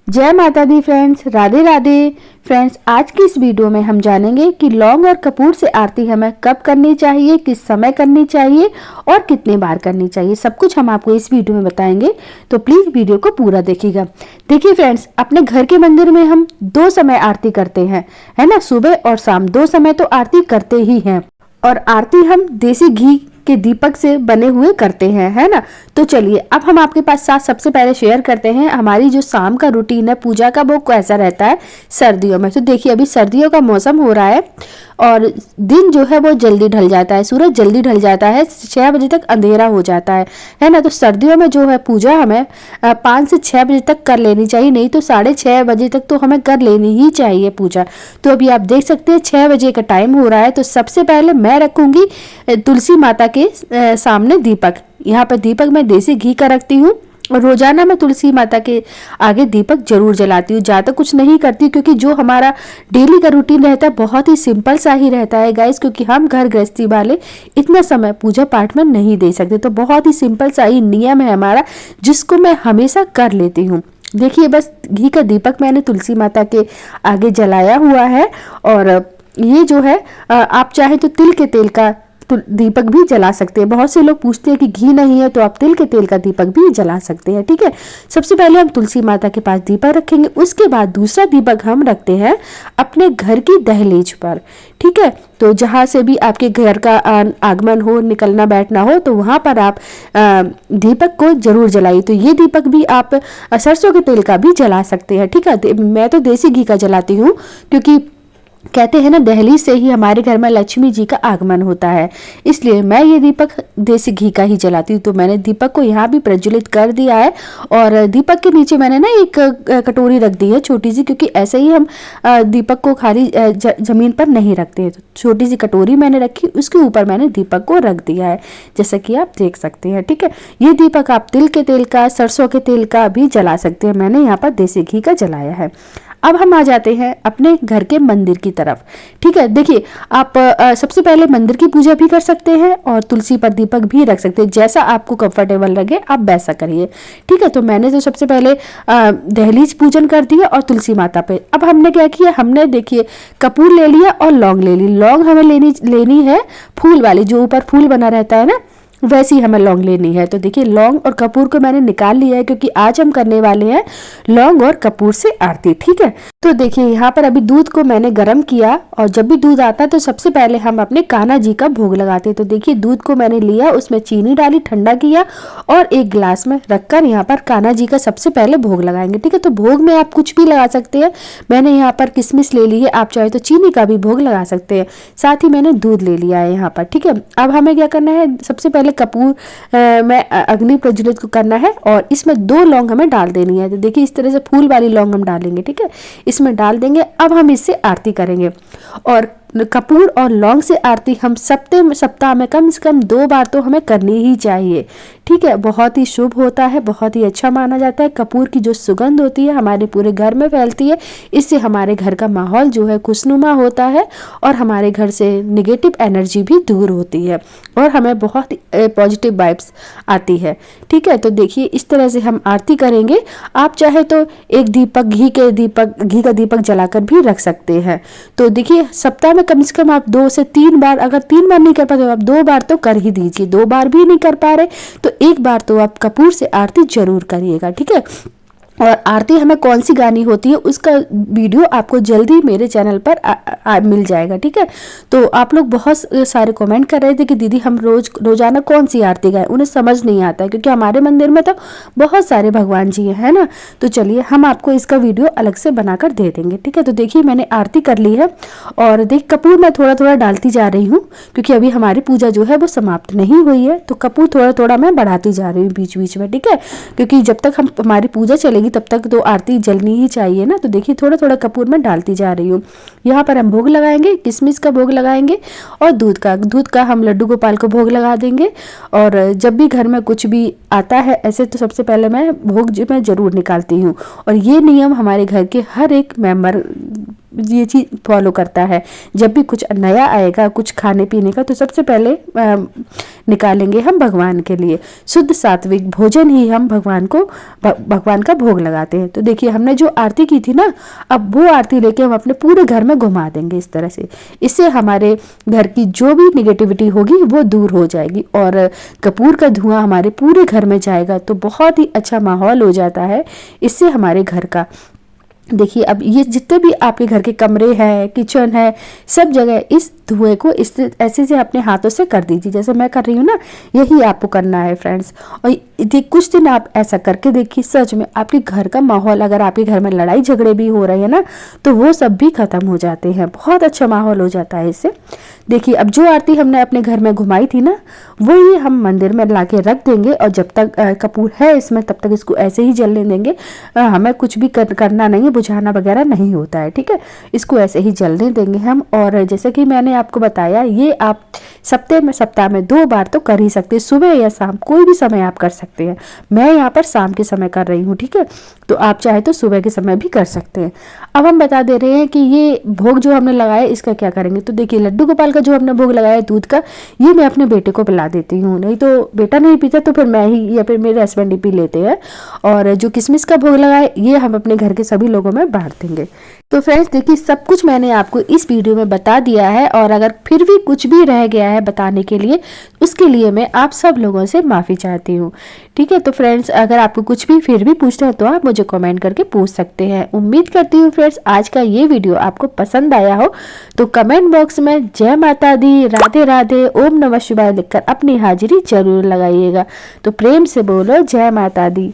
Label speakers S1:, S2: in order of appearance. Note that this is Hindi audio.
S1: जय माता दी फ्रेंड्स, राधे राधे फ्रेंड्स। आज की इस वीडियो में हम जानेंगे कि लौंग और कपूर से आरती हमें कब करनी चाहिए, किस समय करनी चाहिए और कितने बार करनी चाहिए। सब कुछ हम आपको इस वीडियो में बताएंगे, तो प्लीज वीडियो को पूरा देखिएगा। देखिए फ्रेंड्स, अपने घर के मंदिर में हम 2 समय आरती करते हैं, है ना। सुबह और शाम 2 समय तो आरती करते ही हैं, और आरती हम देसी घी के दीपक से बने हुए करते हैं, है ना। तो चलिए अब हम आपके पास साथ सबसे पहले शेयर करते हैं हमारी जो शाम का रूटीन है पूजा का, वो कैसा रहता है सर्दियों में। तो देखिए अभी सर्दियों का मौसम हो रहा है और दिन जो है वो जल्दी ढल जाता है, सूरज जल्दी ढल जाता है, 6 बजे तक अंधेरा हो जाता है ना। तो सर्दियों में जो है पूजा हमें 5 से 6 बजे तक कर लेनी चाहिए, नहीं तो 6:30 बजे तक तो हमें कर लेनी ही चाहिए पूजा। तो अभी आप देख सकते हैं 6 बजे का टाइम हो रहा है। तो सबसे पहले मैं रखूंगी तुलसी माता के सामने दीपक। यहाँ पर दीपक मैं देसी घी का रखती हूँ और रोजाना मैं तुलसी माता के आगे दीपक जरूर जलाती हूँ। ज़्यादा कुछ नहीं करती, क्योंकि जो हमारा डेली का रूटीन रहता है बहुत ही सिंपल सा ही रहता है गाइस, क्योंकि हम घर गृहस्थी वाले इतना समय पूजा पाठ में नहीं दे सकते। तो बहुत ही सिंपल सा ही नियम है हमारा, जिसको मैं हमेशा कर लेती हूँ। देखिए बस घी का दीपक मैंने तुलसी माता के आगे जलाया हुआ है। और ये जो है आप चाहे तो तिल के तेल का तो दीपक भी जला सकते हैं। बहुत से लोग पूछते हैं कि घी नहीं है, तो आप तिल के तेल का दीपक भी जला सकते हैं, ठीक है। सबसे पहले हम तुलसी माता के पास दीपक रखेंगे, उसके बाद दूसरा दीपक हम रखते हैं अपने घर की दहलीज पर, ठीक है। तो जहाँ से भी आपके घर का आगमन हो, निकलना बैठना हो, तो वहाँ पर आप दीपक को जरूर जलाइए। तो ये दीपक भी आप सरसों के तेल का भी जला सकते हैं, ठीक है। मैं तो देसी घी का जलाती हूँ, क्योंकि कहते हैं ना दहलीज से ही हमारे घर में लक्ष्मी जी का आगमन होता है, इसलिए मैं ये दीपक देसी घी का ही जलाती हूँ। तो मैंने दीपक को यहाँ भी प्रज्वलित कर दिया है, और दीपक के नीचे मैंने ना एक कटोरी रख दी है छोटी सी, क्योंकि ऐसे ही हम दीपक को खाली जमीन पर नहीं रखते। तो छोटी सी कटोरी मैंने रखी, उसके ऊपर मैंने दीपक को रख दिया है, जैसा कि आप देख सकते हैं, ठीक है। ये दीपक आप तिल के तेल का, सरसों के तेल का भी जला सकते हैं। मैंने यहाँ पर देसी घी का जलाया है। अब हम आ जाते हैं अपने घर के मंदिर की तरफ, ठीक है। देखिए आप सबसे पहले मंदिर की पूजा भी कर सकते हैं और तुलसी पर दीपक भी रख सकते हैं, जैसा आपको कंफर्टेबल लगे आप वैसा करिए, ठीक है। तो मैंने तो सबसे पहले दहलीज पूजन कर दिया और तुलसी माता पे। अब हमने क्या किया, हमने देखिए कपूर ले लिया और लौंग ले ली। लौंग हमें लेनी है फूल वाली, जो ऊपर फूल बना रहता है ना, वैसी हमें लौंग लेनी है। तो देखिए लौंग और कपूर को मैंने निकाल लिया है, क्योंकि आज हम करने वाले हैं लौंग और कपूर से आरती, ठीक है। तो देखिए यहाँ पर अभी दूध को मैंने गर्म किया, और जब भी दूध आता है तो सबसे पहले हम अपने कान्हा जी का भोग लगाते हैं। तो देखिए दूध को मैंने लिया, उसमें चीनी डाली, ठंडा किया और एक गिलास में रखकर यहाँ पर कान्हा जी का सबसे पहले भोग लगाएंगे, ठीक है। तो भोग में आप कुछ भी लगा सकते हैं। मैंने यहाँ पर किशमिश ले ली है, आप चाहे तो चीनी का भी भोग लगा सकते हैं। साथ ही मैंने दूध ले लिया है यहाँ पर, ठीक है। अब हमें क्या करना है, सबसे पहले कपूर में अग्नि प्रज्वलित को करना है, और इसमें 2 लौंग हमें डाल देनी है। तो देखिए इस तरह से फूल वाली लौंग हम डालेंगे, ठीक है, इसमें डाल देंगे। अब हम इससे आरती करेंगे, और कपूर और लौंग से आरती हम सप्ताह में कम से कम 2 बार तो हमें करनी ही चाहिए, ठीक है। बहुत ही शुभ होता है, बहुत ही अच्छा माना जाता है। कपूर की जो सुगंध होती है हमारे पूरे घर में फैलती है, इससे हमारे घर का माहौल जो है खुशनुमा होता है, और हमारे घर से नेगेटिव एनर्जी भी दूर होती है, और हमें बहुत ही पॉजिटिव वाइब्स आती है, ठीक है। तो देखिए इस तरह से हम आरती करेंगे। आप चाहे तो एक दीपक घी का दीपक जलाकर भी रख सकते हैं। तो देखिए सप्ताह में कम से कम आप 2 से 3 बार, अगर 3 बार नहीं कर पाते तो आप 2 बार तो कर ही दीजिए। 2 बार भी नहीं कर पा रहे तो 1 बार तो आप कपूर से आरती जरूर करिएगा, ठीक है। और आरती हमें कौन सी गानी होती है उसका वीडियो आपको जल्दी मेरे चैनल पर मिल जाएगा, ठीक है। तो आप लोग बहुत सारे कमेंट कर रहे थे कि दीदी हम रोजाना कौन सी आरती गाएं, उन्हें समझ नहीं आता है, क्योंकि हमारे मंदिर में तो बहुत सारे भगवान जी हैं, है ना। तो चलिए हम आपको इसका वीडियो अलग से बनाकर दे देंगे, ठीक है। तो देखिए मैंने आरती कर ली है, और देख कपूर मैं थोड़ा थोड़ा डालती जा रही हूँ, क्योंकि अभी हमारी पूजा जो है वो समाप्त नहीं हुई है। तो कपूर थोड़ा थोड़ा मैं बढ़ाती जा रही हूँ बीच बीच में, ठीक है, क्योंकि जब तक हमारी पूजा चलेगी तब तक तो आरती जलनी ही चाहिए ना। तो देखिए थोड़ा थोड़ा कपूर में डालती जा रही हूँ। यहाँ पर हम भोग लगाएंगे, किशमिश का भोग लगाएंगे, और दूध का हम लड्डू गोपाल को भोग लगा देंगे। और जब भी घर में कुछ भी आता है ऐसे, तो सबसे पहले मैं भोग मैं जरूर निकालती हूँ, और ये नियम हमारे घर के हर एक मेंबर ये चीज़ फॉलो करता है। जब भी कुछ नया आएगा कुछ खाने पीने का, तो सबसे पहले निकालेंगे हम भगवान के लिए शुद्ध सात्विक भोजन ही हम भगवान का भोग लगाते हैं। तो देखिए हमने जो आरती की थी ना, अब वो आरती लेके हम अपने पूरे घर में घुमा देंगे इस तरह से। इससे हमारे घर की जो भी निगेटिविटी होगी वो दूर हो जाएगी और कपूर का धुआं हमारे पूरे घर में जाएगा तो बहुत ही अच्छा माहौल हो जाता है। इससे हमारे घर का देखिए, अब ये जितने भी आपके घर के कमरे हैं, किचन है, सब जगह इस धुएं को इस ऐसे से अपने हाथों से कर दीजिए, जैसे मैं कर रही हूँ ना, यही आपको करना है फ्रेंड्स। और कुछ दिन आप ऐसा करके देखिए, सच में आपके घर का माहौल, अगर आपके घर में लड़ाई झगड़े भी हो रहे हैं ना, तो वो सब भी खत्म हो जाते हैं, बहुत अच्छा माहौल हो जाता है इससे। देखिए अब जो आरती हमने अपने घर में घुमाई थी ना, वो ही हम मंदिर में ला के रख देंगे और जब तक कपूर है इसमें तब तक इसको ऐसे ही जलने देंगे। हमें कुछ भी करना नहीं है, बुझाना वगैरह नहीं होता है, ठीक है। इसको ऐसे ही जलने देंगे हम। और जैसे कि मैंने आपको बताया, ये आप सप्ताह में 2 बार तो कर ही सकते हैं, सुबह या शाम, कोई भी समय आप कर सकते हैं। मैं यहाँ पर शाम के समय कर रही हूँ, ठीक है, तो आप चाहे तो सुबह के समय भी कर सकते हैं। अब हम बता दे रहे हैं कि ये भोग जो हमने लगाया इसका क्या करेंगे। तो देखिए लड्डू गोपाल का जो हमने भोग लगाया दूध का, ये मैं अपने बेटे को पिला देती हूँ, नहीं तो बेटा नहीं पीता तो फिर मैं ही या फिर मेरे हस्बैंड ही पी लेते हैं। और जो किशमिश का भोग लगाया ये हम अपने घर के सभी लोगों में बांट देंगे। तो फ्रेंड्स देखिए सब कुछ मैंने आपको इस वीडियो में बता दिया है और अगर फिर भी कुछ भी रह गया है बताने के लिए, उसके लिए मैं आप सब लोगों से माफ़ी चाहती हूँ, ठीक है। तो फ्रेंड्स अगर आपको कुछ भी फिर भी पूछना है तो आप मुझे कमेंट करके पूछ सकते हैं। उम्मीद करती हूँ फ्रेंड्स आज का ये वीडियो आपको पसंद आया हो, तो कमेंट बॉक्स में जय माता दी, राधे राधे, ओम नमः शिवाय लिखकर अपनी हाजिरी जरूर लगाइएगा। तो प्रेम से बोलो जय माता दी।